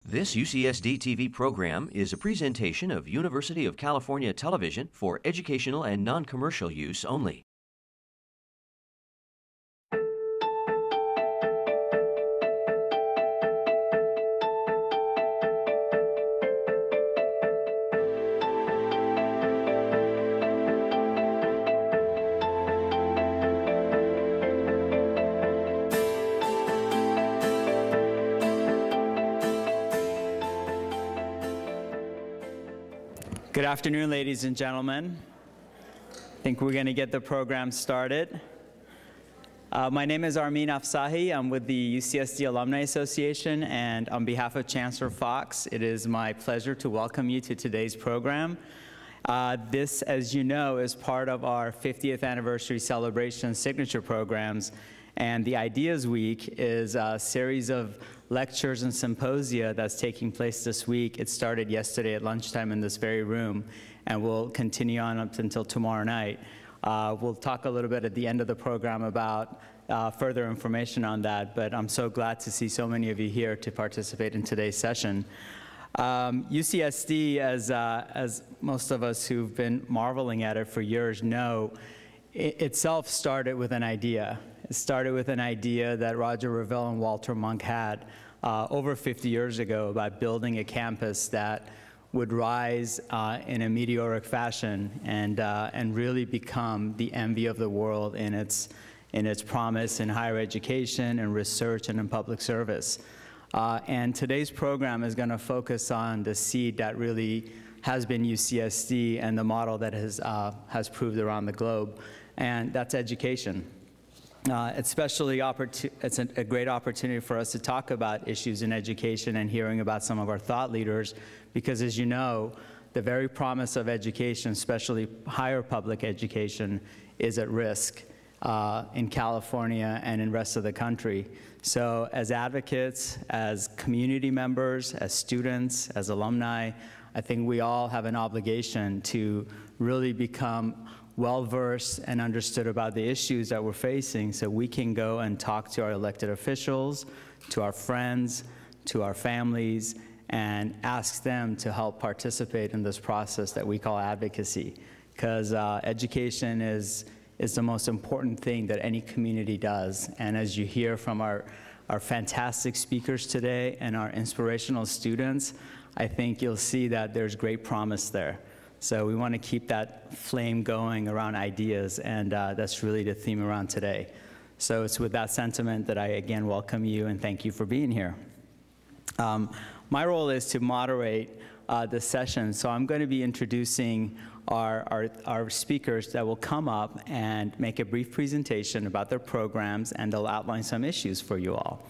This UCSD TV program is a presentation of University of California Television for educational and non-commercial use only. Good afternoon, ladies and gentlemen. I think we're going to get the program started. My name is Armin Afsahi. I'm with the UCSD Alumni Association, and on behalf of Chancellor Fox, it is my pleasure to welcome you to today's program. This, as you know, is part of our 50th anniversary celebration signature programs, and the IDEaS Week is a series of lectures and symposia that's taking place this week. It started yesterday at lunchtime in this very room, and will continue on up until tomorrow night. We'll talk a little bit at the end of the program about further information on that, but I'm so glad to see so many of you here to participate in today's session. UCSD, as most of us who've been marveling at it for years know, itself started with an idea. It started with an idea that Roger Revelle and Walter Monk had over 50 years ago about building a campus that would rise in a meteoric fashion and really become the envy of the world in its promise in higher education and research and in public service. And today's program is going to focus on the seed that really has been UCSD and the model that has proved around the globe, and that's education. It's a great opportunity for us to talk about issues in education and hearing about some of our thought leaders, because as you know, the very promise of education, especially higher public education, is at risk in California and in the rest of the country. So as advocates, as community members, as students, as alumni, I think we all have an obligation to really become well-versed and understood about the issues that we're facing, so we can go and talk to our elected officials, to our friends, to our families, and ask them to help participate in this process that we call advocacy. Because education is the most important thing that any community does. And as you hear from our fantastic speakers today and our inspirational students, I think you'll see that there's great promise there. So we want to keep that flame going around ideas, and that's really the theme around today. So it's with that sentiment that I again welcome you and thank you for being here. My role is to moderate this session, so I'm going to be introducing our speakers that will come up and make a brief presentation about their programs, and they'll outline some issues for you all.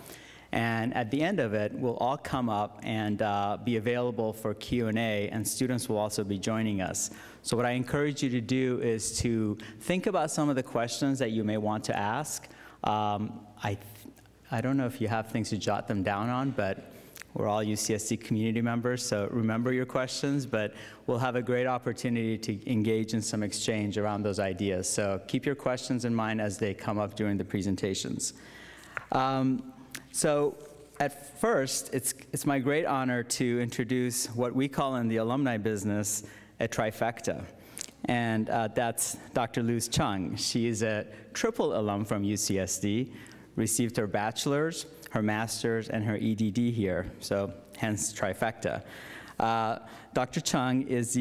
And at the end of it, we'll all come up and be available for Q&A, and students will also be joining us. So what I encourage you to do is to think about some of the questions that you may want to ask. I don't know if you have things to jot them down on, but we're all UCSD community members, so remember your questions, but we'll have a great opportunity to engage in some exchange around those ideas. So keep your questions in mind as they come up during the presentations. So at first, it's my great honor to introduce what we call in the alumni business a trifecta. And that's Dr. Luz Chung. She is a triple alum from UCSD, received her bachelor's, her master's, and her EDD here, so hence trifecta. Dr. Chung is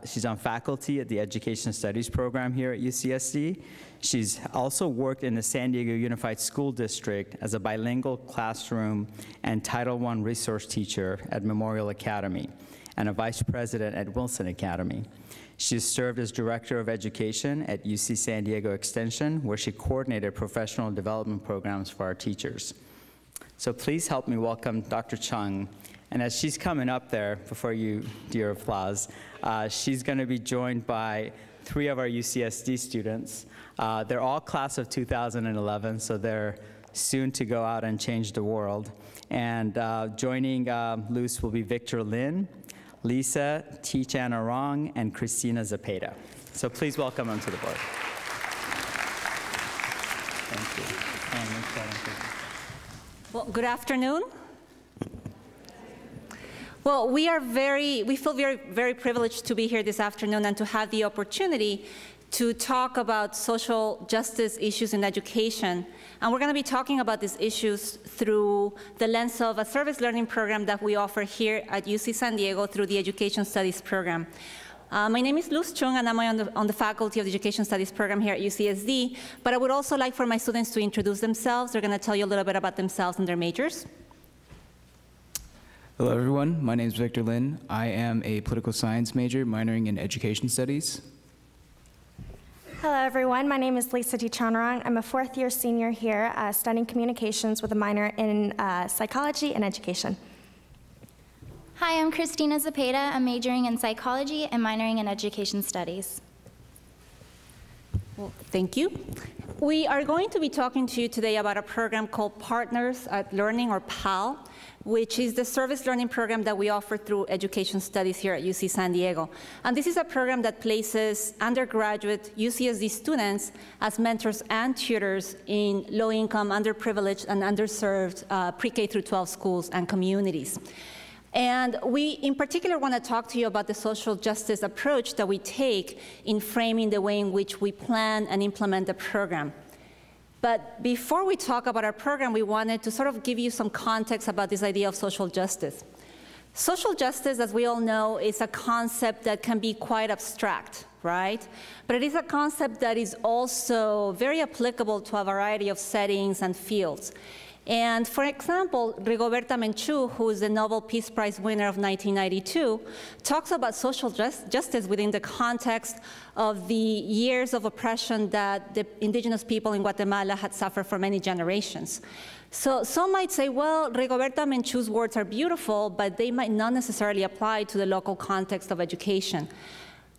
she's on faculty at the Education Studies program here at UCSD. She's also worked in the San Diego Unified School District as a bilingual classroom and Title I resource teacher at Memorial Academy and a vice president at Wilson Academy. She's served as director of education at UC San Diego Extension, where she coordinated professional development programs for our teachers. So please help me welcome Dr. Chung. And as she's coming up there, before you do your applause, she's going to be joined by 3 of our UCSD students. They're all class of 2011, so they're soon to go out and change the world. And joining Luz will be Victor Lin, Lisa Tichan Arong, and Christina Zapata. So please welcome them to the board. Thank you. Well, good afternoon. Well, we feel very privileged to be here this afternoon and to have the opportunity to talk about social justice issues in education. And we're going to be talking about these issues through the lens of a service learning program that we offer here at UC San Diego through the Education Studies program. My name is Luz Chung, and I'm on the faculty of the Education Studies program here at UCSD. But I would also like for my students to introduce themselves. They're going to tell you a little bit about themselves and their majors. Hello, everyone. My name is Victor Lin. I am a political science major minoring in education studies. Hello, everyone. My name is Lisa DiChanarang. I'm a fourth-year senior here studying communications with a minor in psychology and education. Hi, I'm Christina Zepeda. I'm majoring in psychology and minoring in education studies. Well, thank you. We are going to be talking to you today about a program called Partners at Learning, or PAL, which is the service learning program that we offer through Education Studies here at UC San Diego. And this is a program that places undergraduate UCSD students as mentors and tutors in low-income, underprivileged, and underserved pre-K through 12 schools and communities. And we, in particular, want to talk to you about the social justice approach that we take in framing the way in which we plan and implement the program. But before we talk about our program, we wanted to sort of give you some context about this idea of social justice. Social justice, as we all know, is a concept that can be quite abstract, right? But it is a concept that is also very applicable to a variety of settings and fields. And for example, Rigoberta Menchú, who is the Nobel Peace Prize winner of 1992, talks about social justice within the context of the years of oppression that the indigenous people in Guatemala had suffered for many generations. So some might say, well, Rigoberta Menchú's words are beautiful, but they might not necessarily apply to the local context of education.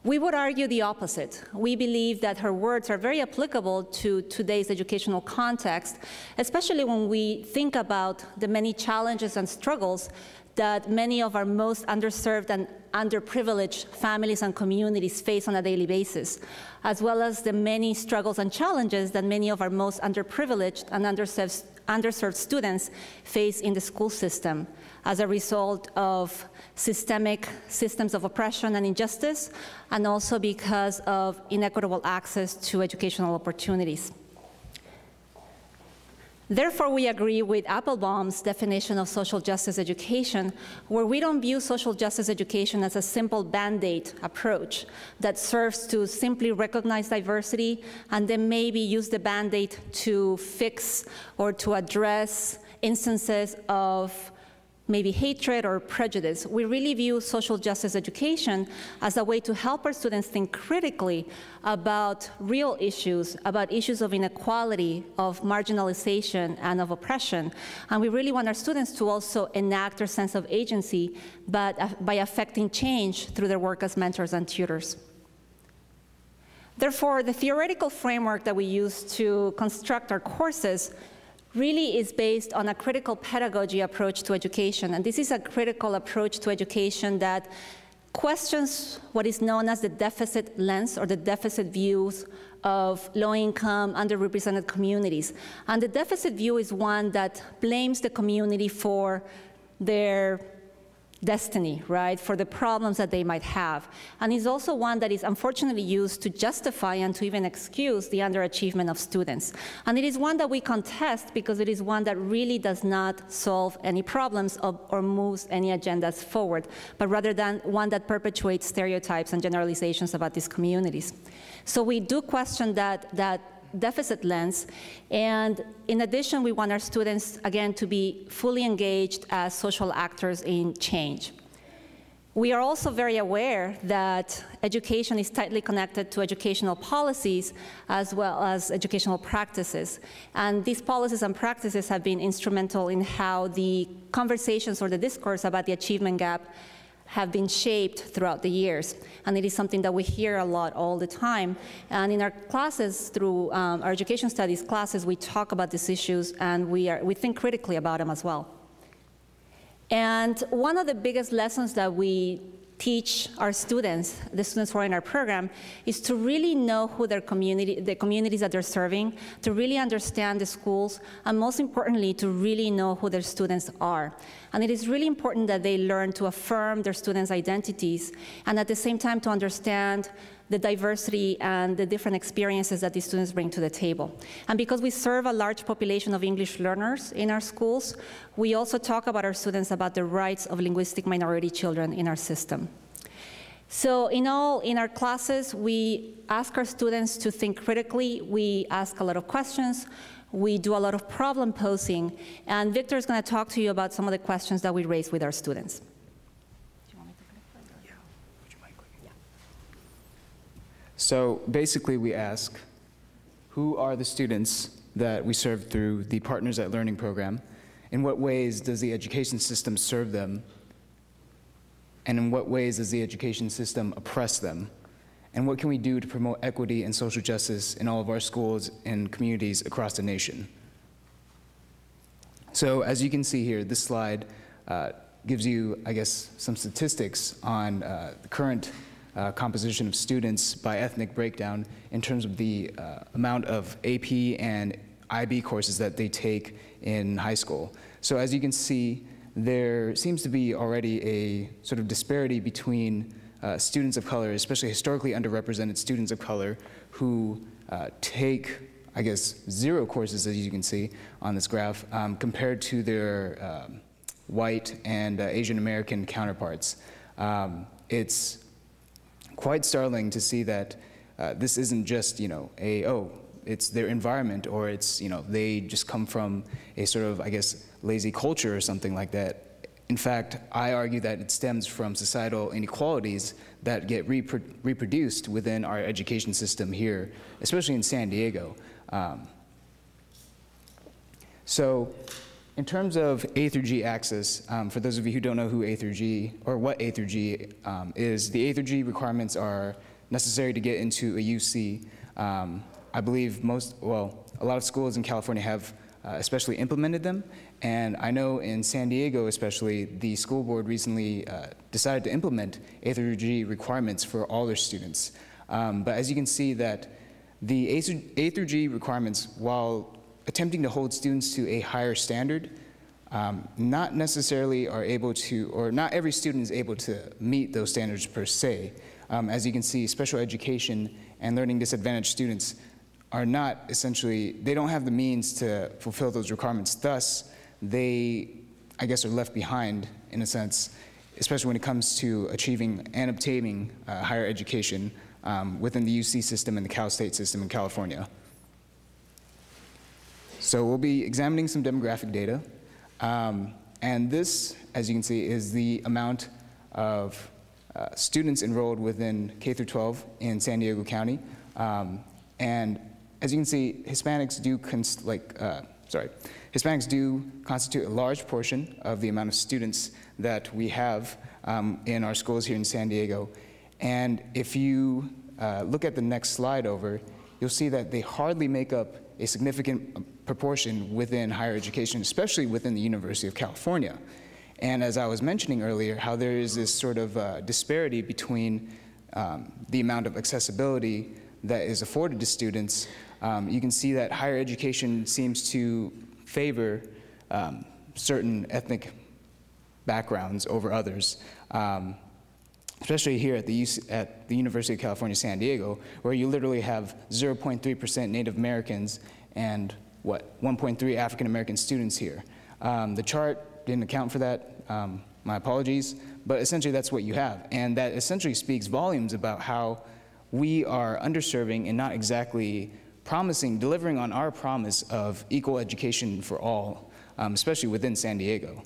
We would argue the opposite. We believe that her words are very applicable to today's educational context, especially when we think about the many challenges and struggles that many of our most underserved and underprivileged families and communities face on a daily basis, as well as the many struggles and challenges that many of our most underprivileged and underserved students face in the school system as a result of systemic systems of oppression and injustice, and also because of inequitable access to educational opportunities. Therefore, we agree with Applebaum's definition of social justice education, where we don't view social justice education as a simple Band-Aid approach that serves to simply recognize diversity and then maybe use the Band-Aid to fix or to address instances of maybe hatred or prejudice. We really view social justice education as a way to help our students think critically about real issues, about issues of inequality, of marginalization, and of oppression. And we really want our students to also enact their sense of agency, but by affecting change through their work as mentors and tutors. Therefore, the theoretical framework that we use to construct our courses really is based on a critical pedagogy approach to education. And this is a critical approach to education that questions what is known as the deficit lens, or the deficit views of low-income, underrepresented communities. And the deficit view is one that blames the community for their destiny, right, for the problems that they might have. And is also one that is unfortunately used to justify and to even excuse the underachievement of students. And it is one that we contest because it is one that really does not solve any problems or moves any agendas forward, but rather than one that perpetuates stereotypes and generalizations about these communities. So we do question that deficit lens, and in addition, we want our students, again, to be fully engaged as social actors in change. We are also very aware that education is tightly connected to educational policies as well as educational practices. And these policies and practices have been instrumental in how the conversations or the discourse about the achievement gap have been shaped throughout the years. And it is something that we hear a lot all the time. And in our classes, through our education studies classes, we talk about these issues, and we think critically about them as well. And one of the biggest lessons that we teach our students, the students who are in our program, is to really know who their community, the communities that they're serving, to really understand the schools, and most importantly, to really know who their students are. And it is really important that they learn to affirm their students' identities, and at the same time to understand the diversity and the different experiences that these students bring to the table. And because we serve a large population of English learners in our schools, we also talk about our students about the rights of linguistic minority children in our system. So in our classes, we ask our students to think critically. We ask a lot of questions. We do a lot of problem posing. And Victor is going to talk to you about some of the questions that we raise with our students. So basically we ask, who are the students that we serve through the Partners at Learning program? In what ways does the education system serve them? And in what ways does the education system oppress them? And what can we do to promote equity and social justice in all of our schools and communities across the nation? So as you can see here, this slide gives you, I guess, some statistics on the current composition of students by ethnic breakdown in terms of the amount of AP and IB courses that they take in high school. So as you can see, there seems to be already a sort of disparity between students of color, especially historically underrepresented students of color, who take, I guess, 0 courses, as you can see on this graph, compared to their white and Asian American counterparts. It's quite startling to see that this isn't just, it's their environment, or it's, they just come from a sort of, I guess, lazy culture or something like that. In fact, I argue that it stems from societal inequalities that get reproduced within our education system here, especially in San Diego. So in terms of A through G access, for those of you who don't know who A through G, or what A through G is, the A through G requirements are necessary to get into a UC. I believe a lot of schools in California have especially implemented them, and I know in San Diego especially, the school board recently decided to implement A through G requirements for all their students. But as you can see that the A through G requirements, while attempting to hold students to a higher standard, not necessarily are able to, or not every student is able to meet those standards per se. As you can see, special education and learning disadvantaged students are not essentially, they don't have the means to fulfill those requirements. Thus, they, I guess, are left behind in a sense, especially when it comes to achieving and obtaining higher education within the UC system and the Cal State system in California. So we'll be examining some demographic data. And this, as you can see, is the amount of students enrolled within K through 12 in San Diego County. And as you can see, Hispanics do constitute a large portion of the amount of students that we have in our schools here in San Diego. And if you look at the next slide over, you'll see that they hardly make up a significant proportion within higher education, especially within the University of California. And as I was mentioning earlier, how there is this sort of disparity between the amount of accessibility that is afforded to students. You can see that higher education seems to favor certain ethnic backgrounds over others, especially here at the University of California, San Diego, where you literally have 0.3% Native Americans and 1.3 African American students here. The chart didn't account for that, my apologies, but essentially that's what you have. And that essentially speaks volumes about how we are underserving and not exactly delivering on our promise of equal education for all, especially within San Diego.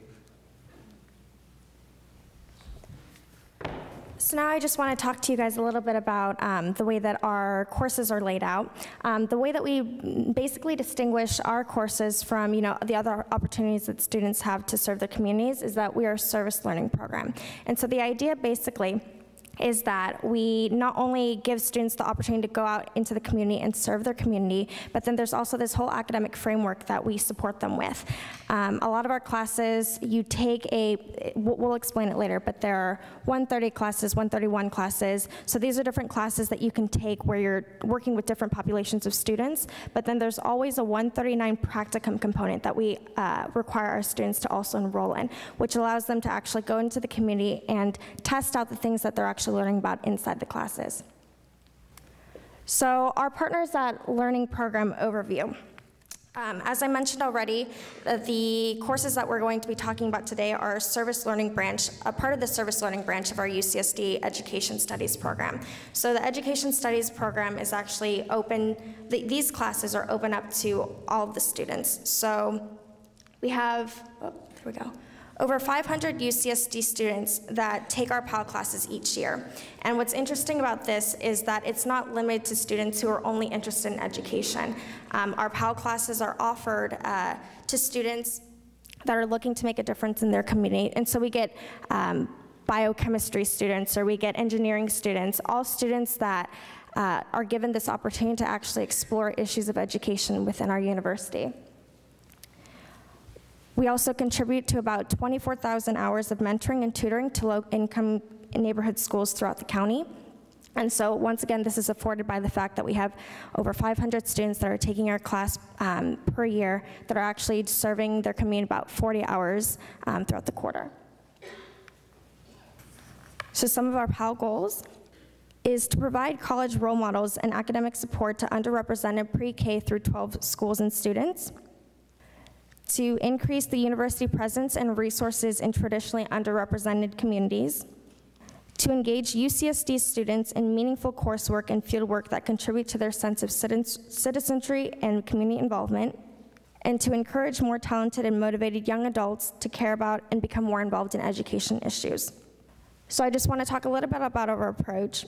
So now I just want to talk to you guys a little bit about the way that our courses are laid out. The way that we basically distinguish our courses from, the other opportunities that students have to serve their communities is that we are a service learning program. And so the idea basically is that we not only give students the opportunity to go out into the community and serve their community, but then there's also this whole academic framework that we support them with. A lot of our classes, you take we'll explain it later, but there are 130 classes, 131 classes. So these are different classes that you can take where you're working with different populations of students, but then there's always a 139 practicum component that we require our students to also enroll in, which allows them to actually go into the community and test out the things that they're actually learning about inside the classes. So our Partners at Learning program overview. As I mentioned already, the courses that we're going to be talking about today are service learning branch, a part of the service learning branch of our UCSD Education Studies program. So the Education Studies program is actually open, these classes are open up to all of the students. So we have, here we go. Over 500 UCSD students that take our PAL classes each year. And what's interesting about this is that it's not limited to students who are only interested in education. Our PAL classes are offered to students that are looking to make a difference in their community. And so we get biochemistry students, or we get engineering students, all students that are given this opportunity to actually explore issues of education within our university. We also contribute to about 24,000 hours of mentoring and tutoring to low-income neighborhood schools throughout the county. And so once again, this is afforded by the fact that we have over 500 students that are taking our class per year that are actually serving their community about 40 hours throughout the quarter. So some of our PAL goals is to provide college role models and academic support to underrepresented pre-K through 12 schools and students, to increase the university presence and resources in traditionally underrepresented communities, to engage UCSD students in meaningful coursework and fieldwork that contribute to their sense of citizenry and community involvement, and to encourage more talented and motivated young adults to care about and become more involved in education issues. So I just want to talk a little bit about our approach.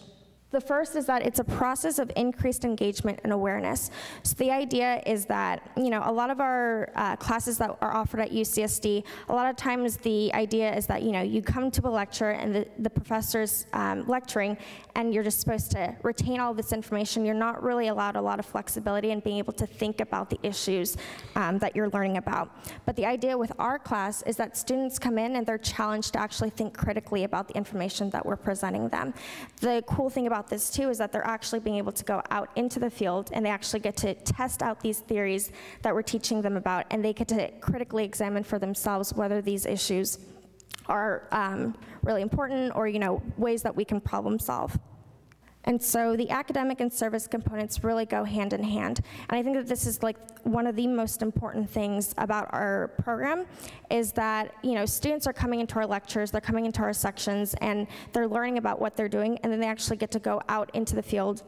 The first is that it's a process of increased engagement and awareness. So the idea is that, a lot of our classes that are offered at UCSD, a lot of times the idea is that, you come to a lecture and the professor's lecturing and you're just supposed to retain all this information. You're not really allowed a lot of flexibility in being able to think about the issues that you're learning about. But the idea with our class is that students come in and they're challenged to actually think critically about the information that we're presenting them. The cool thing about this too is that they're actually being able to go out into the field and they actually get to test out these theories that we're teaching them about, and they get to critically examine for themselves whether these issues are really important or ways that we can problem solve. And so the academic and service components really go hand in hand. And I think that this is like one of the most important things about our program is that, students are coming into our lectures, they're coming into our sections, and they're learning about what they're doing, and then they actually get to go out into the field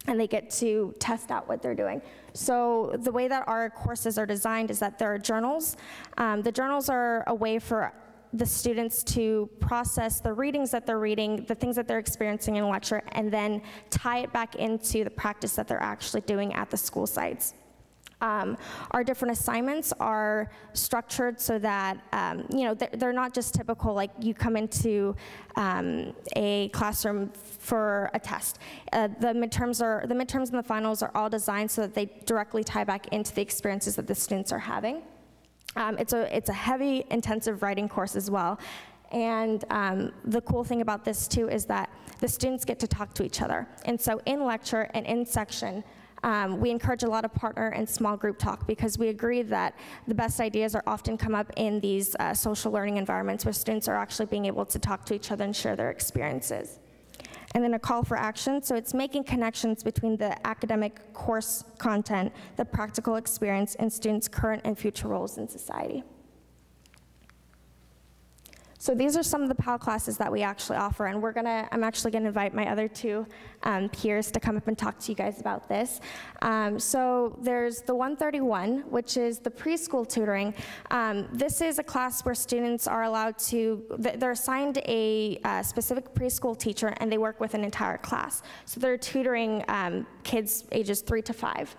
and they get to test out what they're doing. So the way that our courses are designed is that there are journals. The journals are a way for the students to process the readings that they're reading, the things that they're experiencing in lecture, and then tie it back into the practice that they're actually doing at the school sites. Our different assignments are structured so that, they're not just typical, like you come into a classroom for a test. The midterms and the finals are all designed so that they directly tie back into the experiences that the students are having. It's a heavy, intensive writing course as well. And the cool thing about this too is that the students get to talk to each other. And so in lecture and in section, we encourage a lot of partner and small group talk because we agree that the best ideas are often come up in these social learning environments where students are actually being able to talk to each other and share their experiences. And then a call for action, so it's making connections between the academic course content, the practical experience, and students' current and future roles in society. So these are some of the PAL classes that we actually offer, and I'm actually gonna invite my other two peers to come up and talk to you guys about this. So there's the 131, which is the preschool tutoring. This is a class where students are allowed to, they're assigned a specific preschool teacher and they work with an entire class. So they're tutoring kids ages 3 to 5.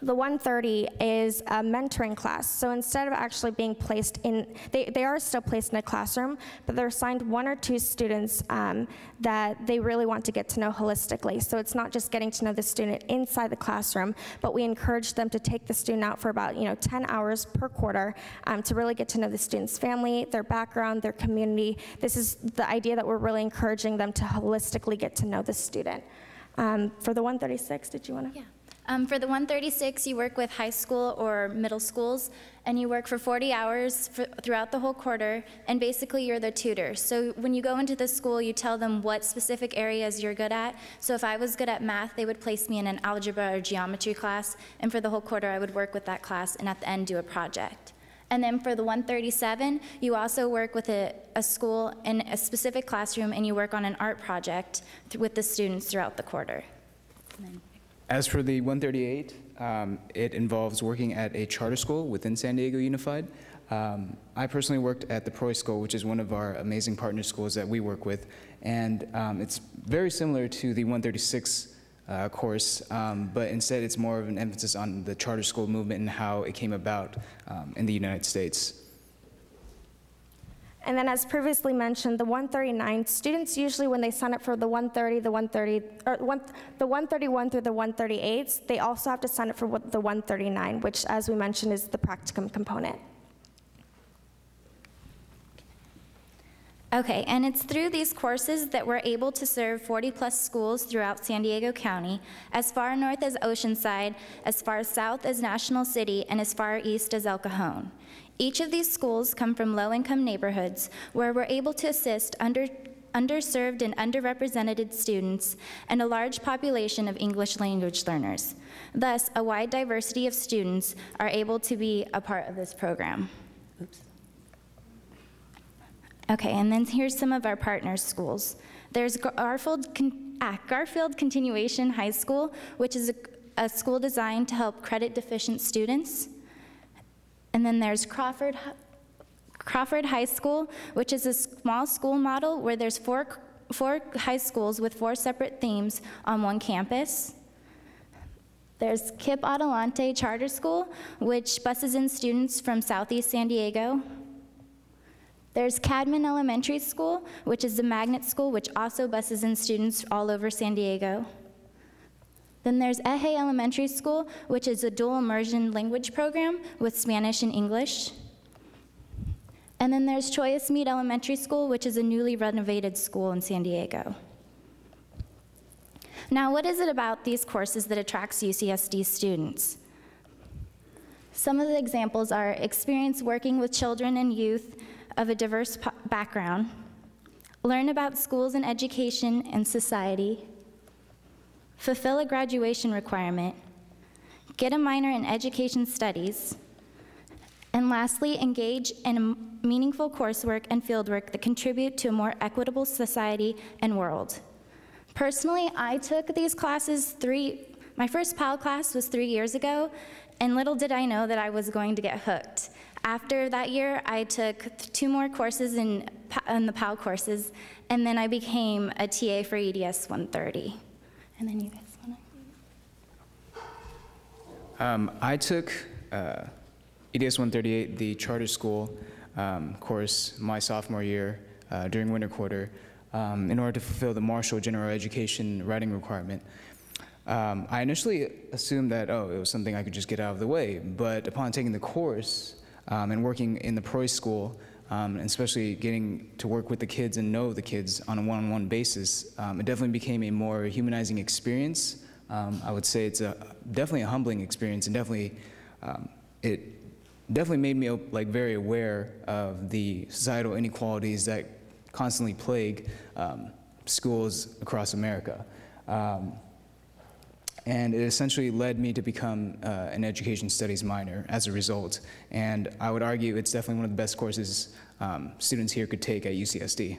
The 130 is a mentoring class. So instead of actually being placed in, they are still placed in a classroom, but they're assigned 1 or 2 students that they really want to get to know holistically. So it's not just getting to know the student inside the classroom, but we encourage them to take the student out for about 10 hours per quarter to really get to know the student's family, their background, their community. This is the idea that we're really encouraging them to holistically get to know the student. For the 136, did you want to? Yeah. For the 136, you work with high school or middle schools, and you work for 40 hours throughout the whole quarter, and basically you're their tutor. So when you go into the school, you tell them what specific areas you're good at. So if I was good at math, they would place me in an algebra or geometry class, and for the whole quarter, I would work with that class, and at the end, do a project. And then for the 137, you also work with a school in a specific classroom, and you work on an art project with the students throughout the quarter. As for the 138, it involves working at a charter school within San Diego Unified. I personally worked at the Proy School, which is one of our amazing partner schools that we work with, and it's very similar to the 136 course, but instead it's more of an emphasis on the charter school movement and how it came about in the United States. And then as previously mentioned, the 139, students usually when they sign up for the 130, the 131 through the 138s, they also have to sign up for the 139, which as we mentioned is the practicum component. Okay, and it's through these courses that we're able to serve 40+ schools throughout San Diego County, as far north as Oceanside, as far south as National City, and as far east as El Cajon. Each of these schools come from low-income neighborhoods where we're able to assist underserved and underrepresented students and a large population of English language learners. Thus, a wide diversity of students are able to be a part of this program. Oops. Okay, and then here's some of our partner schools. There's Garfield Continuation High School, which is a school designed to help credit-deficient students. And then there's Crawford High School, which is a small school model where there's four high schools with 4 separate themes on one campus. There's Kip Adelante Charter School, which buses in students from Southeast San Diego. There's Cadman Elementary School, which is a magnet school, which also buses in students all over San Diego. Then there's Eje Elementary School, which is a dual immersion language program with Spanish and English. And then there's Choyas Mead Elementary School, which is a newly renovated school in San Diego. Now, what is it about these courses that attracts UCSD students? Some of the examples are experience working with children and youth of a diverse background, learn about schools and education and society, fulfill a graduation requirement, get a minor in education studies, and lastly, engage in meaningful coursework and fieldwork that contribute to a more equitable society and world. Personally, I took these classes my first PAL class was 3 years ago, and little did I know that I was going to get hooked. After that year, I took 2 more courses in the PAL courses, and then I became a TA for IDEaS 130. And then you guys want to? I took IDEaS 138, the charter school course, my sophomore year during winter quarter in order to fulfill the Marshall General Education writing requirement. I initially assumed that, it was something I could just get out of the way, but upon taking the course and working in the Proy School, and especially getting to work with the kids and know the kids on a one-on-one basis, it definitely became a more humanizing experience. I would say it's definitely a humbling experience, and it definitely made me very aware of the societal inequalities that constantly plague schools across America. And it essentially led me to become an education studies minor as a result. And I would argue it's definitely one of the best courses students here could take at UCSD.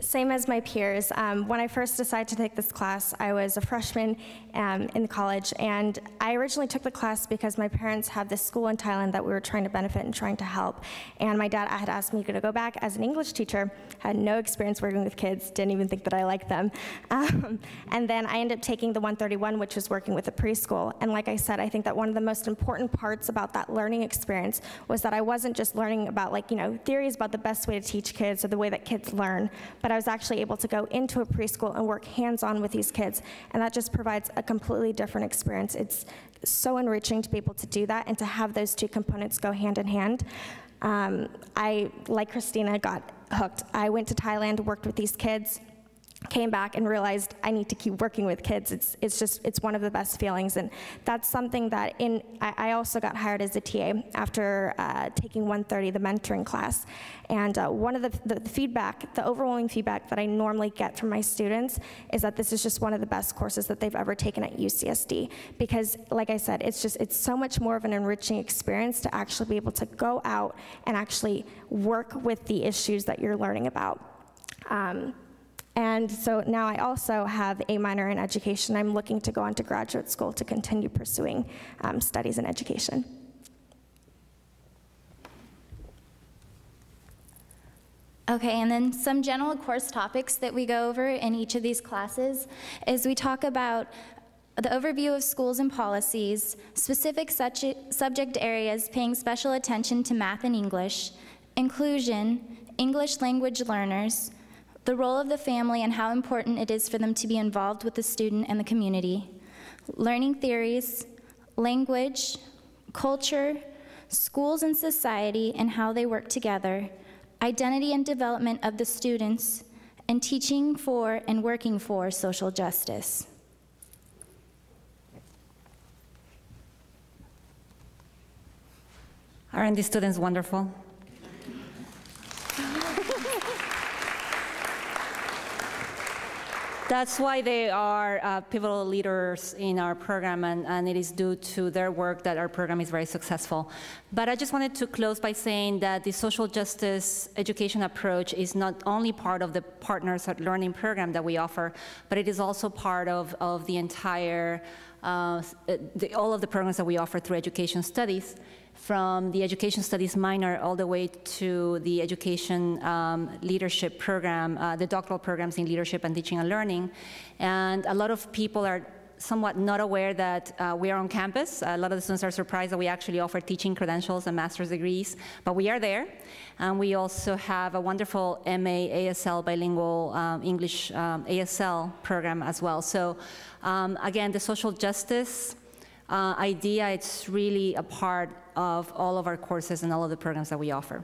Same as my peers. When I first decided to take this class, I was a freshman in college, and I originally took the class because my parents have this school in Thailand that we were trying to benefit and trying to help. And my dad had asked me to go back as an English teacher, had no experience working with kids, didn't even think that I liked them. And then I ended up taking the 131, which was working with a preschool. And like I said, I think that one of the most important parts about that learning experience was that I wasn't just learning about, like, theories about the best way to teach kids or the way that kids learn, but I was actually able to go into a preschool and work hands-on with these kids, and that just provides a completely different experience. It's so enriching to be able to do that and to have those two components go hand in hand. I, like Christina, got hooked. I went to Thailand, worked with these kids, came back and realized I need to keep working with kids. It's one of the best feelings, and that's something that I also got hired as a TA after taking 130, the mentoring class. And one of the feedback, the overwhelming feedback that I normally get from my students is that this is just one of the best courses that they've ever taken at UCSD, because like I said, it's so much more of an enriching experience to actually be able to go out and actually work with the issues that you're learning about. And so now I also have a minor in education. I'm looking to go on to graduate school to continue pursuing studies in education. Okay, and then some general course topics that we go over in each of these classes is we talk about the overview of schools and policies, specific subject areas paying special attention to math and English, inclusion, English language learners, the role of the family and how important it is for them to be involved with the student and the community, learning theories, language, culture, schools and society and how they work together, identity and development of the students, and teaching for and working for social justice. Aren't these students wonderful? That's why they are pivotal leaders in our program, and it is due to their work that our program is very successful. But I just wanted to close by saying that the social justice education approach is not only part of the Partners at Learning program that we offer, but it is also part of the entire, all of the programs that we offer through education studies, from the education studies minor all the way to the education leadership program, the doctoral programs in leadership and teaching and learning. And a lot of people are somewhat not aware that we are on campus. A lot of the students are surprised that we actually offer teaching credentials and master's degrees, but we are there. And we also have a wonderful MA ASL bilingual English ASL program as well. So again, the social justice idea, it's really a part of all of our courses and all of the programs that we offer.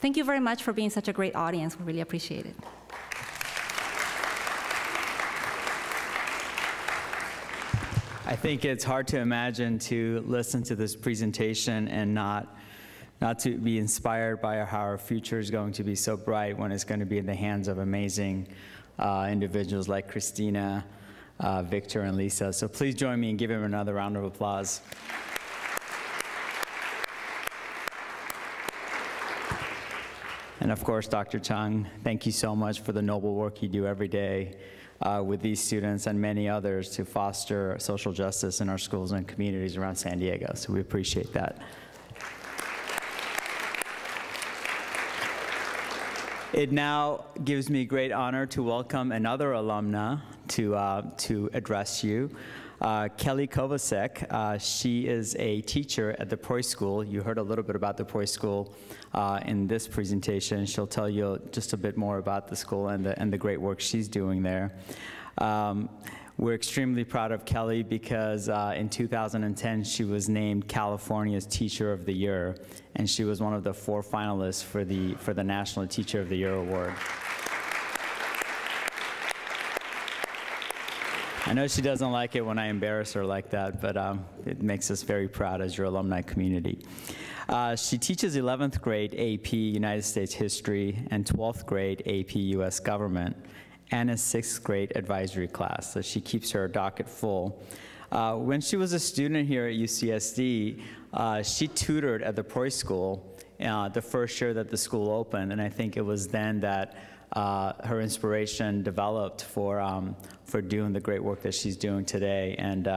Thank you very much for being such a great audience. We really appreciate it. I think it's hard to imagine to listen to this presentation and not to be inspired by how our future is going to be so bright when it's going to be in the hands of amazing individuals like Christina, Victor, and Lisa. So please join me in giving them another round of applause. And of course, Dr. Chung, thank you so much for the noble work you do every day with these students and many others to foster social justice in our schools and communities around San Diego. So we appreciate that. It now gives me great honor to welcome another alumna to address you. Kelly Kovacek, she is a teacher at the Preuss School. You heard a little bit about the Preuss School in this presentation. She'll tell you just a bit more about the school and the great work she's doing there. We're extremely proud of Kelly because in 2010 she was named California's Teacher of the Year, and she was one of the 4 finalists for the National Teacher of the Year Award. I know she doesn't like it when I embarrass her like that, but it makes us very proud as your alumni community. She teaches 11th grade AP United States History and 12th grade AP US Government and a 6th grade advisory class, so she keeps her docket full. When she was a student here at UCSD, she tutored at the Preuss School the first year that the school opened, and I think it was then that her inspiration developed for doing the great work that she's doing today. And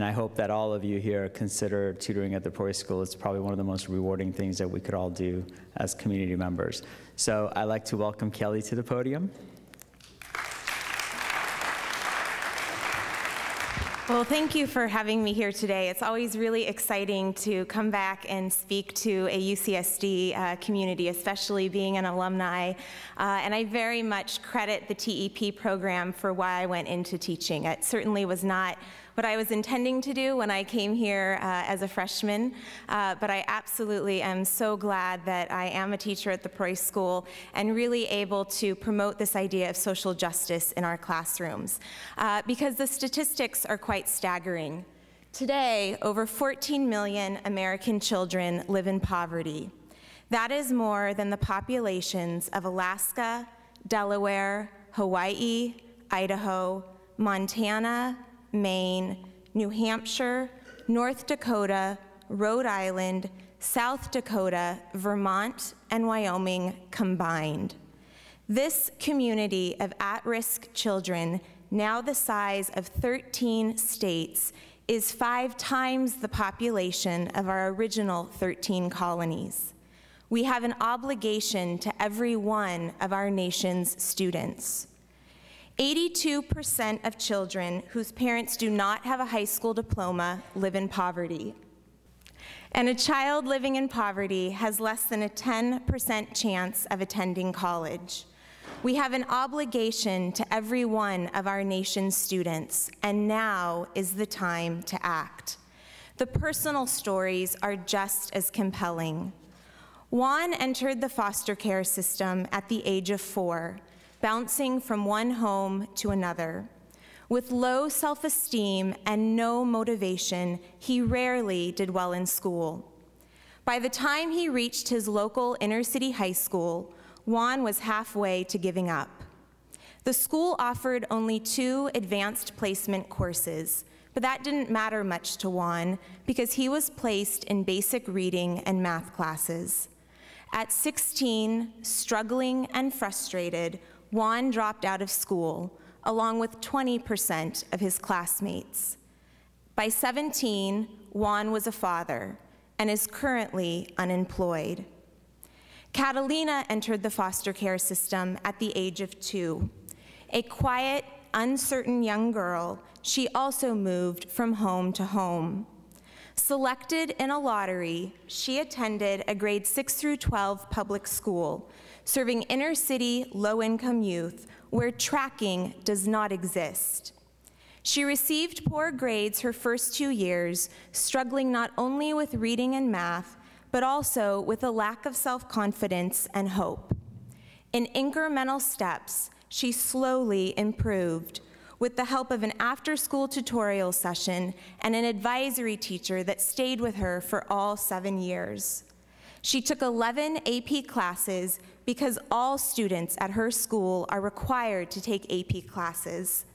I hope that all of you here consider tutoring at the Prairie School. It's probably one of the most rewarding things that we could all do as community members. So I'd like to welcome Kelly to the podium. Well, thank you for having me here today. It's always really exciting to come back and speak to a UCSD community, especially being an alumni. And I very much credit the TEP program for why I went into teaching. It certainly was not what I was intending to do when I came here as a freshman, but I absolutely am so glad that I am a teacher at the Prairie School and really able to promote this idea of social justice in our classrooms, because the statistics are quite staggering. Today, over 14 million American children live in poverty. That is more than the populations of Alaska, Delaware, Hawaii, Idaho, Montana, Maine, New Hampshire, North Dakota, Rhode Island, South Dakota, Vermont, and Wyoming combined. This community of at-risk children, now the size of 13 states, is 5 times the population of our original 13 colonies. We have an obligation to every one of our nation's students. 82% of children whose parents do not have a high school diploma live in poverty. And a child living in poverty has less than a 10% chance of attending college. We have an obligation to every one of our nation's students, and now is the time to act. The personal stories are just as compelling. Juan entered the foster care system at the age of 4. Bouncing from one home to another. With low self-esteem and no motivation, he rarely did well in school. By the time he reached his local inner-city high school, Juan was halfway to giving up. The school offered only 2 advanced placement courses, but that didn't matter much to Juan because he was placed in basic reading and math classes. At 16, struggling and frustrated, Juan dropped out of school, along with 20% of his classmates. By 17, Juan was a father and is currently unemployed. Catalina entered the foster care system at the age of 2. A quiet, uncertain young girl, she also moved from home to home. Selected in a lottery, she attended a grade 6 through 12 public school, serving inner-city, low-income youth where tracking does not exist. She received poor grades her first 2 years, struggling not only with reading and math, but also with a lack of self-confidence and hope. In incremental steps, she slowly improved with the help of an after-school tutorial session and an advisory teacher that stayed with her for all 7 years. She took 11 AP classes because all students at her school are required to take AP classes.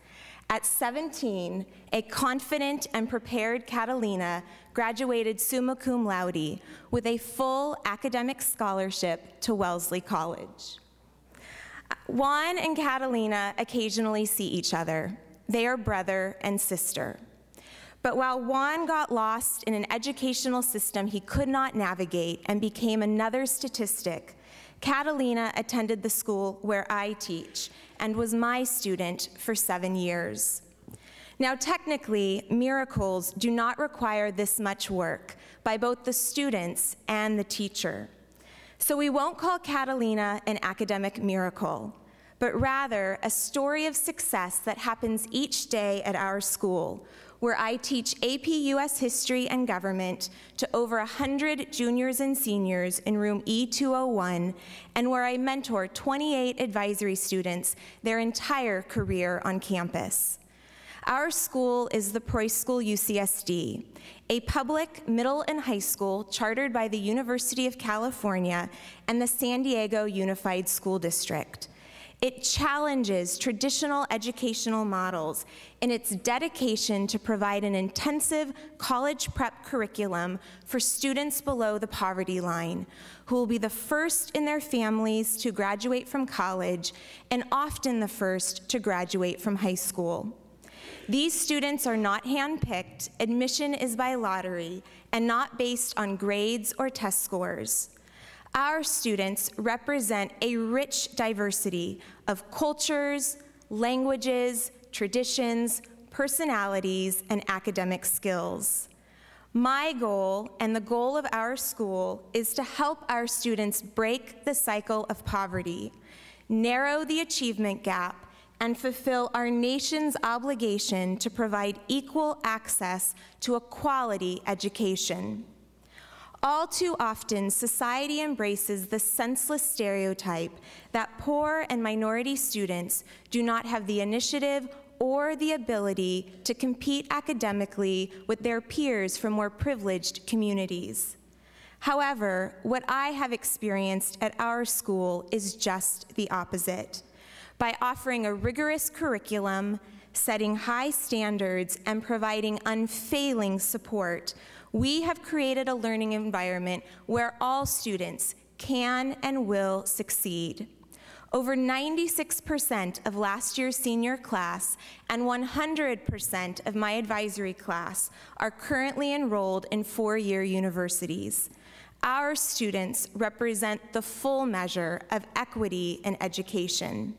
At 17, a confident and prepared Catalina graduated summa cum laude with a full academic scholarship to Wellesley College. Juan and Catalina occasionally see each other. They are brother and sister. But while Juan got lost in an educational system he could not navigate and became another statistic, Catalina attended the school where I teach and was my student for 7 years. Now, technically, miracles do not require this much work by both the students and the teacher. So we won't call Catalina an academic miracle, but rather a story of success that happens each day at our school, where I teach AP US History and Government to over 100 juniors and seniors in room E201, and where I mentor 28 advisory students their entire career on campus. Our school is the Preuss School UCSD, a public middle and high school chartered by the University of California and the San Diego Unified School District. It challenges traditional educational models in its dedication to provide an intensive college prep curriculum for students below the poverty line, who will be the first in their families to graduate from college and often the first to graduate from high school. These students are not handpicked. Admission is by lottery and not based on grades or test scores. Our students represent a rich diversity of cultures, languages, traditions, personalities, and academic skills. My goal and the goal of our school is to help our students break the cycle of poverty, narrow the achievement gap, and fulfill our nation's obligation to provide equal access to a quality education. All too often, society embraces the senseless stereotype that poor and minority students do not have the initiative or the ability to compete academically with their peers from more privileged communities. However, what I have experienced at our school is just the opposite. By offering a rigorous curriculum, setting high standards, and providing unfailing support, we have created a learning environment where all students can and will succeed. Over 96% of last year's senior class and 100% of my advisory class are currently enrolled in four-year universities. Our students represent the full measure of equity in education.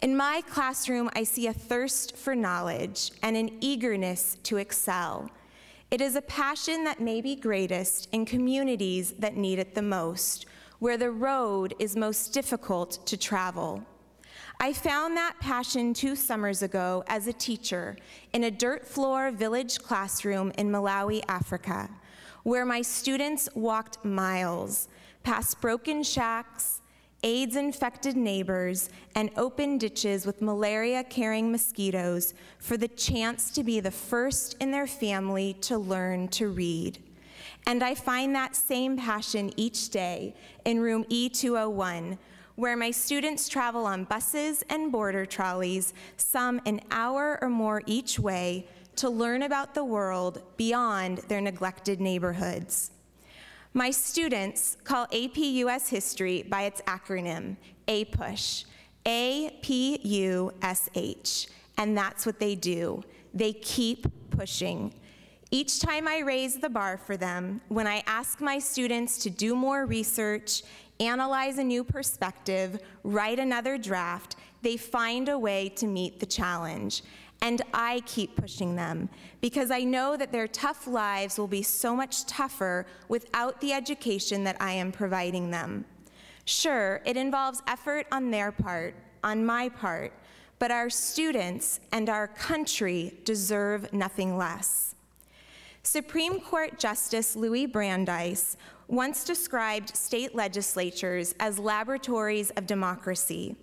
In my classroom, I see a thirst for knowledge and an eagerness to excel. It is a passion that may be greatest in communities that need it the most, where the road is most difficult to travel. I found that passion 2 summers ago as a teacher in a dirt floor village classroom in Malawi, Africa, where my students walked miles past broken shacks, AIDS-infected neighbors, and open ditches with malaria-carrying mosquitoes for the chance to be the first in their family to learn to read. And I find that same passion each day in room E201, where my students travel on buses and border trolleys, some an hour or more each way, to learn about the world beyond their neglected neighborhoods. My students call AP US History by its acronym, APUSH, A-P-U-S-H, and that's what they do. They keep pushing. Each time I raise the bar for them, when I ask my students to do more research, analyze a new perspective, write another draft, they find a way to meet the challenge. And I keep pushing them because I know that their tough lives will be so much tougher without the education that I am providing them. Sure, it involves effort on their part, on my part, but our students and our country deserve nothing less. Supreme Court Justice Louis Brandeis once described state legislatures as laboratories of democracy,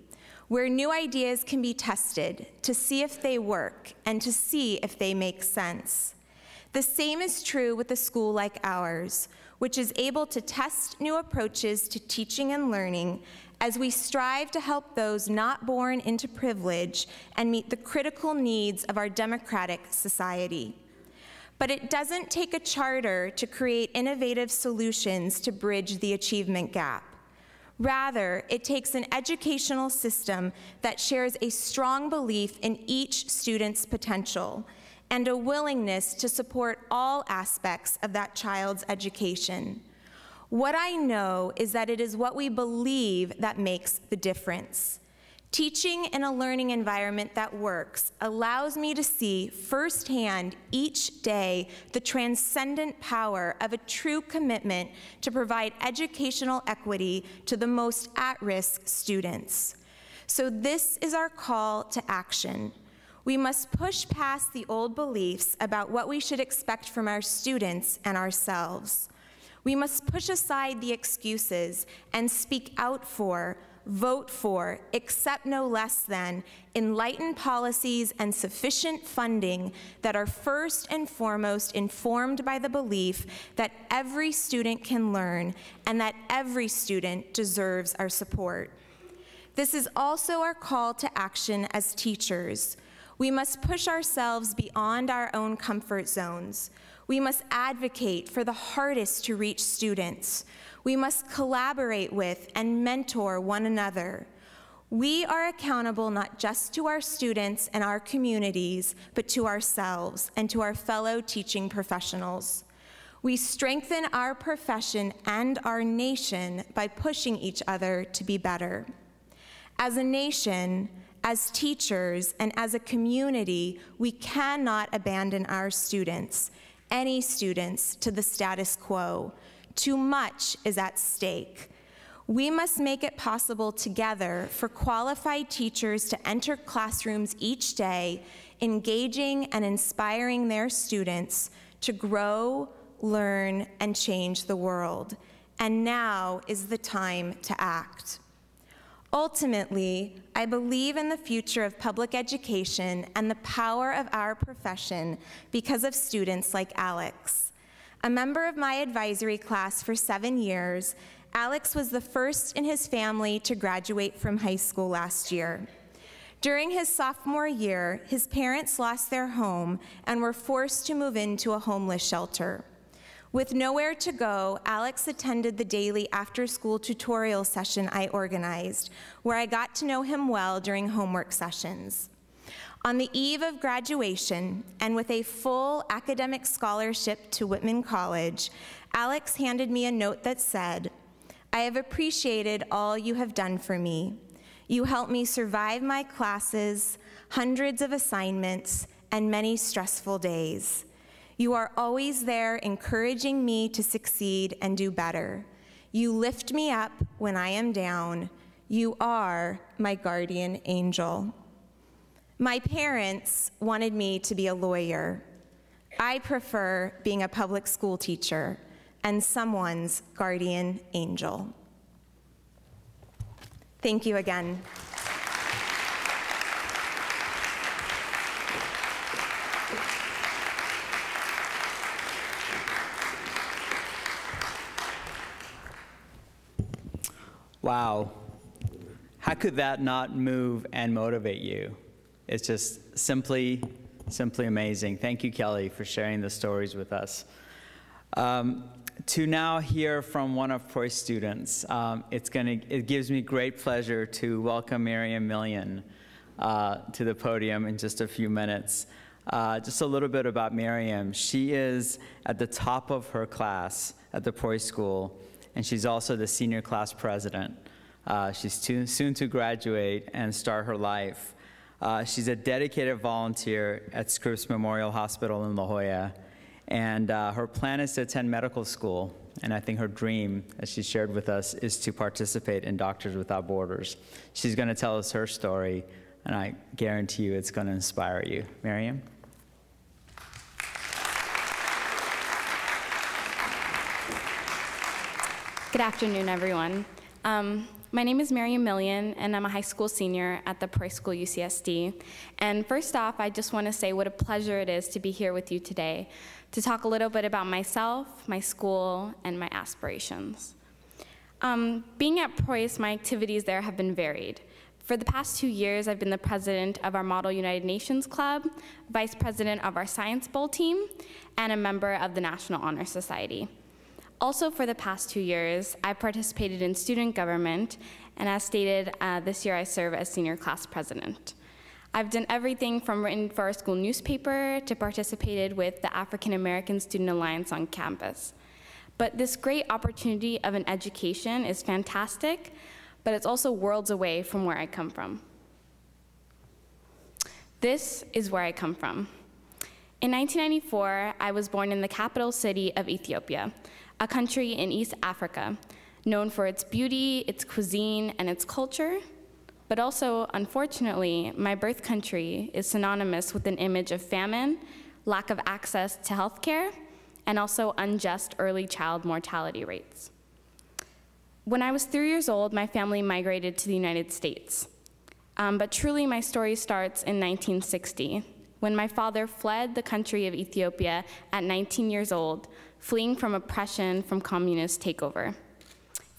where new ideas can be tested to see if they work and to see if they make sense. The same is true with a school like ours, which is able to test new approaches to teaching and learning as we strive to help those not born into privilege and meet the critical needs of our democratic society. But it doesn't take a charter to create innovative solutions to bridge the achievement gap. Rather, it takes an educational system that shares a strong belief in each student's potential and a willingness to support all aspects of that child's education. What I know is that it is what we believe that makes the difference. Teaching in a learning environment that works allows me to see firsthand each day the transcendent power of a true commitment to provide educational equity to the most at-risk students. So this is our call to action. We must push past the old beliefs about what we should expect from our students and ourselves. We must push aside the excuses and speak out for, vote for, accept no less than, enlightened policies and sufficient funding that are first and foremost informed by the belief that every student can learn and that every student deserves our support. This is also our call to action as teachers. We must push ourselves beyond our own comfort zones. We must advocate for the hardest to reach students. We must collaborate with and mentor one another. We are accountable not just to our students and our communities, but to ourselves and to our fellow teaching professionals. We strengthen our profession and our nation by pushing each other to be better. As a nation, as teachers, and as a community, we cannot abandon our students, any students, to the status quo. Too much is at stake. We must make it possible together for qualified teachers to enter classrooms each day, engaging and inspiring their students to grow, learn, and change the world. And now is the time to act. Ultimately, I believe in the future of public education and the power of our profession because of students like Alex. A member of my advisory class for 7 years, Alex was the first in his family to graduate from high school last year. During his sophomore year, his parents lost their home and were forced to move into a homeless shelter. With nowhere to go, Alex attended the daily after-school tutorial session I organized, where I got to know him well during homework sessions. On the eve of graduation, and with a full academic scholarship to Whitman College, Alex handed me a note that said, "I have appreciated all you have done for me. You helped me survive my classes, hundreds of assignments, and many stressful days. You are always there encouraging me to succeed and do better. You lift me up when I am down. You are my guardian angel." My parents wanted me to be a lawyer. I prefer being a public school teacher and someone's guardian angel. Thank you again. Wow. How could that not move and motivate you? It's just simply amazing. Thank you, Kelly, for sharing the stories with us. To now hear from one of Proy's students, it gives me great pleasure to welcome Miriam Millian to the podium in just a few minutes. Just a little bit about Miriam. She is at the top of her class at the Proy School, and she's also the senior class president. She's soon to graduate and start her life. She's a dedicated volunteer at Scripps Memorial Hospital in La Jolla, and her plan is to attend medical school, and I think her dream, as she shared with us, is to participate in Doctors Without Borders. She's going to tell us her story, and I guarantee you it's going to inspire you. Miriam? Good afternoon, everyone. My name is Miriam Millian, and I'm a high school senior at the Proy School UCSD. And first off, I just want to say what a pleasure it is to be here with you today to talk a little bit about myself, my school, and my aspirations. Being at Proyce, my activities there have been varied. For the past 2 years, I've been the president of our Model United Nations Club, vice president of our Science Bowl team, and a member of the National Honor Society. Also, for the past 2 years, I've participated in student government, and as stated, this year I serve as senior class president. I've done everything from written for our school newspaper to participated with the African American Student Alliance on campus. But this great opportunity of an education is fantastic, but it's also worlds away from where I come from. This is where I come from. In 1994, I was born in the capital city of Ethiopia, a country in East Africa, known for its beauty, its cuisine, and its culture. But also, unfortunately, my birth country is synonymous with an image of famine, lack of access to healthcare, and also unjust early child mortality rates. When I was 3 years old, my family migrated to the United States. But truly, my story starts in 1960, when my father fled the country of Ethiopia at 19 years old, fleeing from oppression from communist takeover.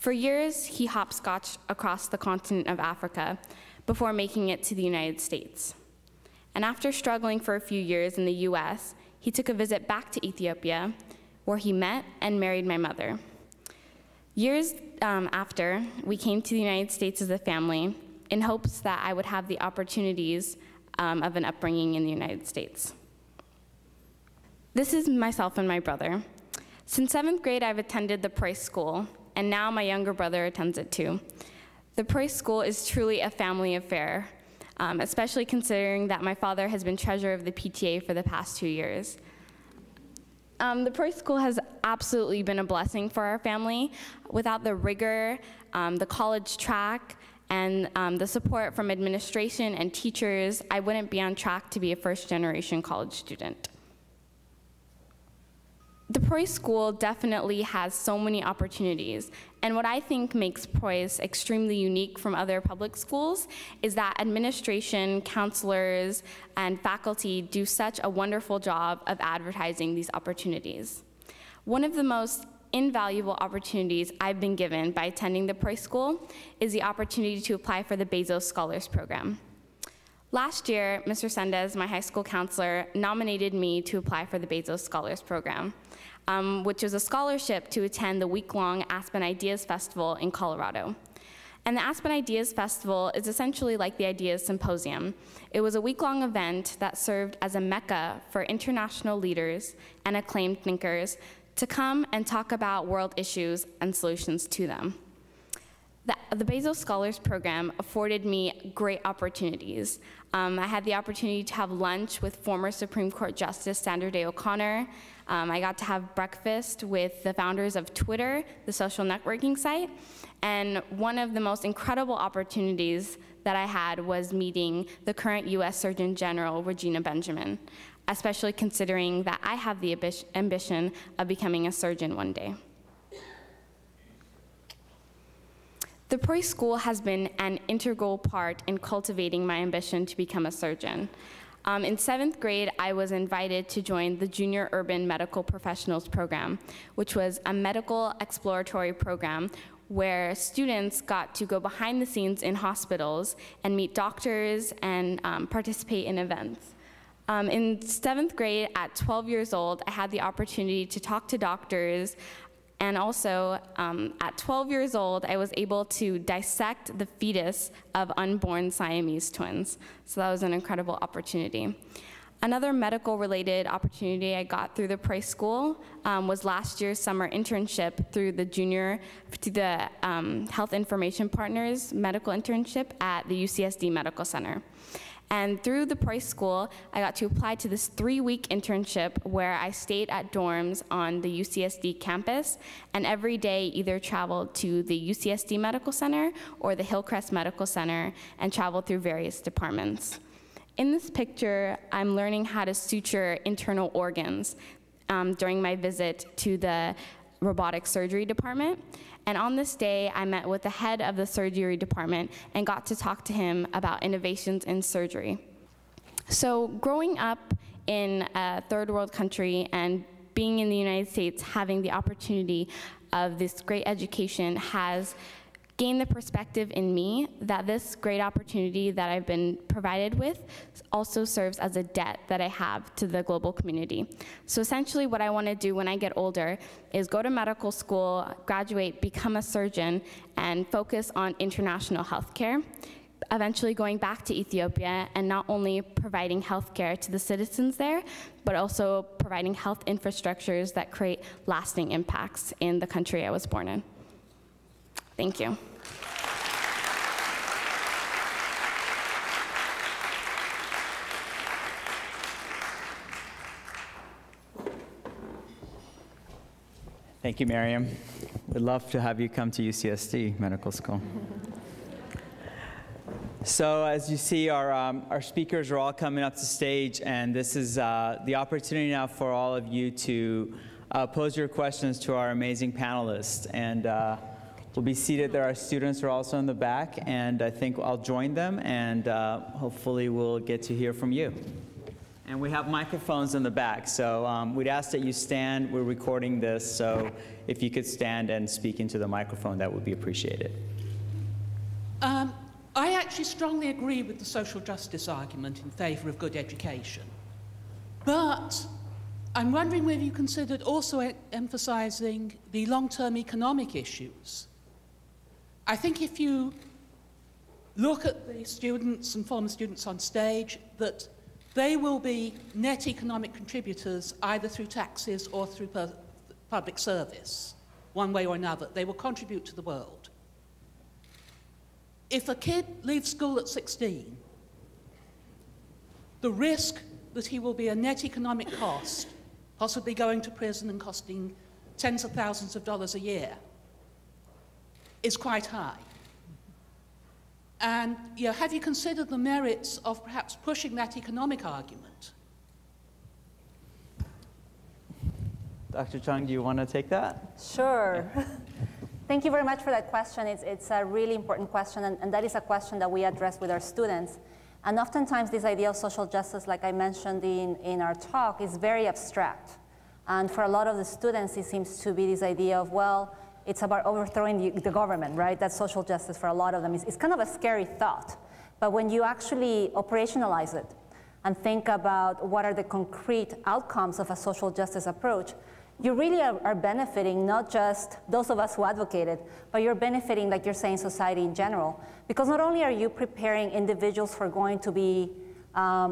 For years, he hopscotched across the continent of Africa before making it to the United States. And after struggling for a few years in the US, he took a visit back to Ethiopia, where he met and married my mother. Years after, we came to the United States as a family in hopes that I would have the opportunities of an upbringing in the United States. This is myself and my brother. Since 7th grade, I've attended the Price School, and now my younger brother attends it too. The Price School is truly a family affair, especially considering that my father has been treasurer of the PTA for the past 2 years. The Price School has absolutely been a blessing for our family. Without the rigor, the college track, and the support from administration and teachers, I wouldn't be on track to be a first-generation college student. The Price School definitely has so many opportunities, and what I think makes Price extremely unique from other public schools is that administration, counselors, and faculty do such a wonderful job of advertising these opportunities. One of the most invaluable opportunities I've been given by attending the Price School is the opportunity to apply for the Bezos Scholars Program. Last year, Mr. Sendez, my high school counselor, nominated me to apply for the Bezos Scholars Program, which was a scholarship to attend the week-long Aspen IDEaS Festival in Colorado. And the Aspen IDEaS Festival is essentially like the IDEaS Symposium. It was a week-long event that served as a mecca for international leaders and acclaimed thinkers to come and talk about world issues and solutions to them. The Bezos Scholars Program afforded me great opportunities. I had the opportunity to have lunch with former Supreme Court Justice Sandra Day O'Connor. I got to have breakfast with the founders of Twitter, the social networking site. And one of the most incredible opportunities that I had was meeting the current US Surgeon General, Regina Benjamin, especially considering that I have the ambition of becoming a surgeon one day. The Price School has been an integral part in cultivating my ambition to become a surgeon. In 7th grade, I was invited to join the Junior Urban Medical Professionals Program, which was a medical exploratory program where students got to go behind the scenes in hospitals and meet doctors and participate in events. In 7th grade, at 12 years old, I had the opportunity to talk to doctors. And also, at 12 years old, I was able to dissect the fetus of unborn Siamese twins. So that was an incredible opportunity. Another medical-related opportunity I got through the Price School was last year's summer internship through the Health Information Partners medical internship at the UCSD Medical Center. And through the Price School, I got to apply to this 3-week internship where I stayed at dorms on the UCSD campus and every day either traveled to the UCSD Medical Center or the Hillcrest Medical Center and traveled through various departments. In this picture, I'm learning how to suture internal organs during my visit to the robotic surgery department. And on this day, I met with the head of the surgery department and got to talk to him about innovations in surgery. So growing up in a third world country and being in the United States, having the opportunity of this great education has gained the perspective in me that this great opportunity that I've been provided with also serves as a debt that I have to the global community. So essentially what I want to do when I get older is go to medical school, graduate, become a surgeon, and focus on international healthcare, eventually going back to Ethiopia and not only providing healthcare to the citizens there, but also providing health infrastructures that create lasting impacts in the country I was born in. Thank you. Thank you, Miriam. We'd love to have you come to UCSD Medical School. So as you see, our speakers are all coming up to stage, and this is the opportunity now for all of you to pose your questions to our amazing panelists. And we'll be seated there. Our students are also in the back, and I think I'll join them, and hopefully we'll get to hear from you. And we have microphones in the back, so we'd ask that you stand. We're recording this, so if you could stand and speak into the microphone, that would be appreciated. I actually strongly agree with the social justice argument in favour of good education. But I'm wondering whether you considered also emphasising the long-term economic issues. I think if you look at the students and former students on stage, that they will be net economic contributors either through taxes or through public service, one way or another. They will contribute to the world. If a kid leaves school at 16, the risk that he will be a net economic cost, possibly going to prison and costing tens of thousands of dollars a year, is quite high. And have you considered the merits of perhaps pushing that economic argument? Dr. Chung, do you want to take that? Sure. Yeah. Thank you very much for that question. It's a really important question, and that is a question that we address with our students. And oftentimes this idea of social justice, like I mentioned in our talk, is very abstract. And for a lot of the students, it seems to be this idea of, well, it's about overthrowing the government, right? That's social justice for a lot of them. It's kind of a scary thought. But when you actually operationalize it and think about what are the concrete outcomes of a social justice approach, you really are benefiting not just those of us who advocated, but you're benefiting, like you're saying, society in general. Because not only are you preparing individuals who are going to be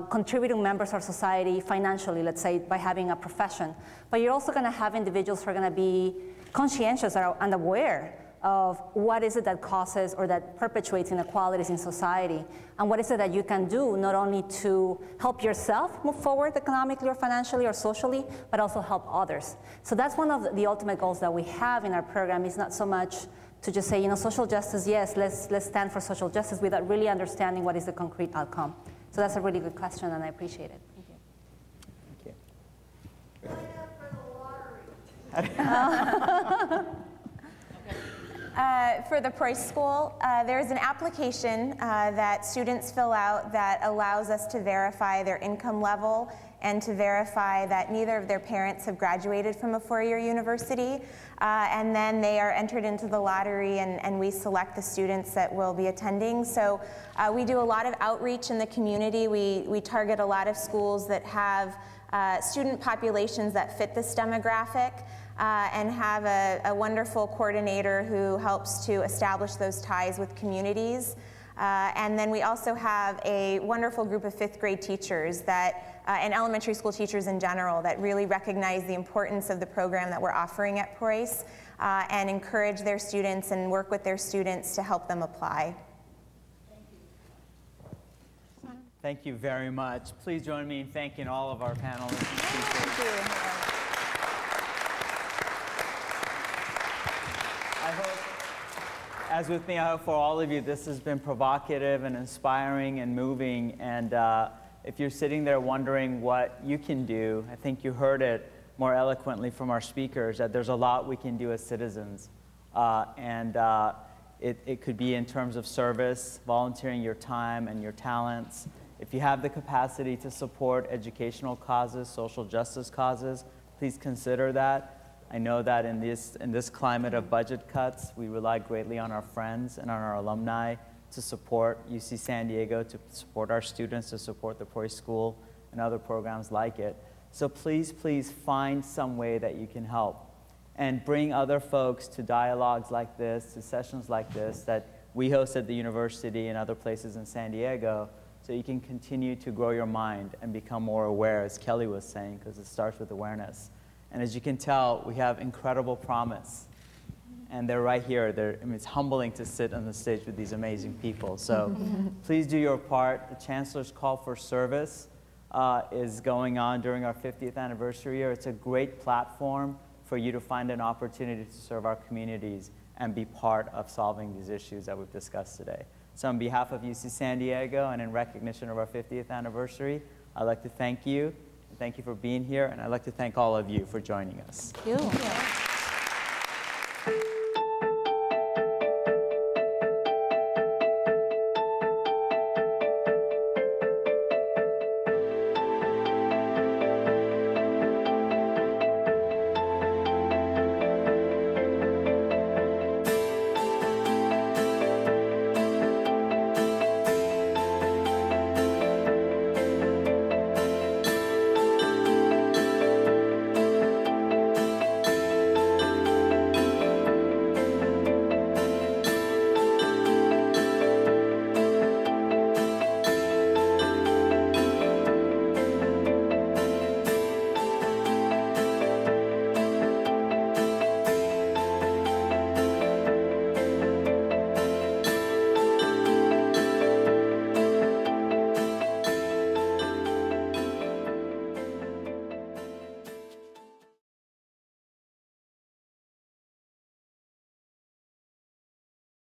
contributing members of society financially, let's say, by having a profession, but you're also going to have individuals who are going to be conscientious and aware of what is it that causes or that perpetuates inequalities in society, and what is it that you can do not only to help yourself move forward economically or financially or socially, but also help others. So that's one of the ultimate goals that we have in our program. Is not so much to just say, social justice, yes, let's stand for social justice, without really understanding what is the concrete outcome. So that's a really good question, and I appreciate it. Thank you. Thank you. For the Preuss School, there's an application that students fill out that allows us to verify their income level and to verify that neither of their parents have graduated from a four-year university. And then they are entered into the lottery, and we select the students that will be attending. So we do a lot of outreach in the community. We target a lot of schools that have student populations that fit this demographic. And have a wonderful coordinator who helps to establish those ties with communities. And then we also have a wonderful group of fifth grade teachers and elementary school teachers in general that really recognize the importance of the program that we're offering at Preuss and encourage their students and work with their students to help them apply. Thank you very much. Please join me in thanking all of our panelists. Thank you. I hope, as with me, I hope for all of you, this has been provocative and inspiring and moving. And if you're sitting there wondering what you can do, I think you heard it more eloquently from our speakers, that there's a lot we can do as citizens. It could be in terms of service, volunteering your time and your talents. If you have the capacity to support educational causes, social justice causes, please consider that. I know that in this climate of budget cuts, we rely greatly on our friends and on our alumni to support UC San Diego, to support our students, to support the Preuss School and other programs like it. So please, please find some way that you can help and bring other folks to dialogues like this, to sessions like this that we host at the university and other places in San Diego, so you can continue to grow your mind and become more aware, as Kelly was saying, because it starts with awareness. And as you can tell, we have incredible promise. And they're right here. It's humbling to sit on the stage with these amazing people. So please do your part. The Chancellor's Call for Service is going on during our 50th anniversary year. It's a great platform for you to find an opportunity to serve our communities and be part of solving these issues that we've discussed today. So on behalf of UC San Diego and in recognition of our 50th anniversary, I'd like to thank you. Thank you for being here, and I'd like to thank all of you for joining us. Thank you.